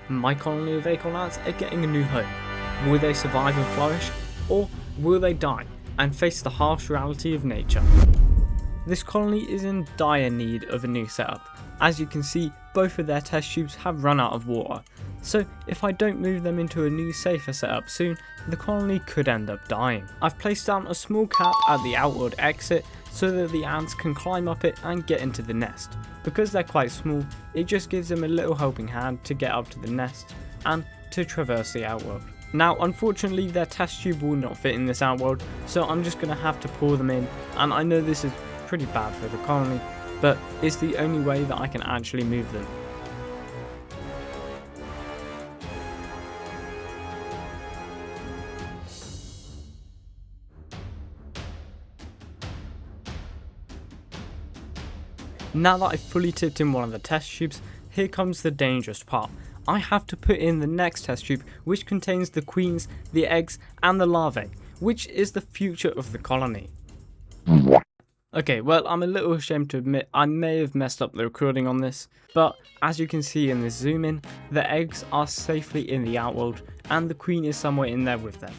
my colony of acorn ants are getting a new home. Will they survive and flourish, or will they die and face the harsh reality of nature? This colony is in dire need of a new setup. As you can see, both of their test tubes have run out of water, so if I don't move them into a new safer setup soon, the colony could end up dying. I've placed down a small cap at the outward exit so that the ants can climb up it and get into the nest. Because they're quite small, it just gives them a little helping hand to get up to the nest and to traverse the outworld. Now unfortunately their test tube will not fit in this outworld, so I'm just going to have to pour them in, and I know this is pretty bad for the colony, but it's the only way that I can actually move them. Now that I've fully tipped in one of the test tubes, here comes the dangerous part. I have to put in the next test tube, which contains the queens, the eggs and the larvae, which is the future of the colony. Okay, well, I'm a little ashamed to admit I may have messed up the recording on this, but as you can see in this zoom in, the eggs are safely in the outworld and the queen is somewhere in there with them.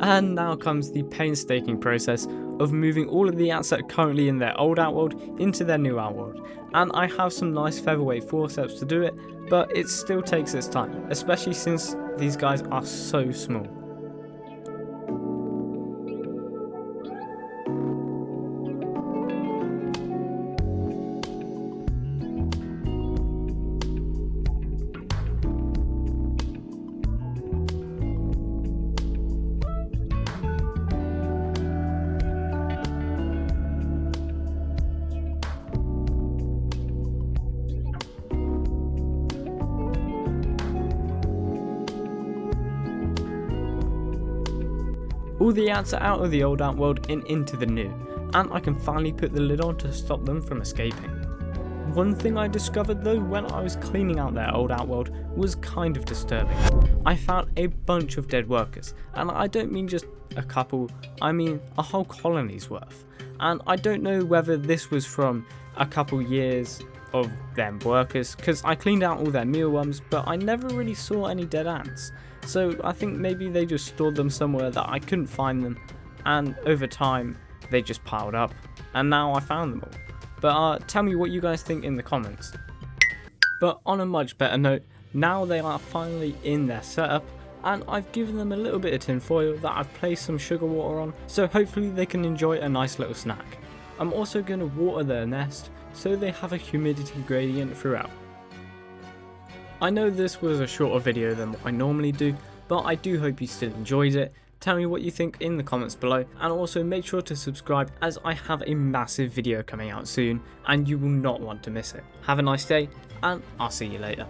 And now comes the painstaking process of moving all of the ants that are currently in their old outworld into their new outworld. And I have some nice featherweight forceps to do it, but it still takes its time, especially since these guys are so small. All the ants are out of the old outworld and into the new, and I can finally put the lid on to stop them from escaping. One thing I discovered though when I was cleaning out their old outworld was kind of disturbing. I found a bunch of dead workers, and I don't mean just a couple, I mean a whole colony's worth. And I don't know whether this was from a couple years of them workers, because I cleaned out all their mealworms, but I never really saw any dead ants. So I think maybe they just stored them somewhere that I couldn't find them, and over time they just piled up, and now I found them all. But tell me what you guys think in the comments. But on a much better note, now they are finally in their setup, and I've given them a little bit of tin foil that I've placed some sugar water on, so hopefully they can enjoy a nice little snack. I'm also going to water their nest so they have a humidity gradient throughout. I know this was a shorter video than what I normally do, but I do hope you still enjoyed it. Tell me what you think in the comments below, and also make sure to subscribe as I have a massive video coming out soon and you will not want to miss it. Have a nice day, and I'll see you later.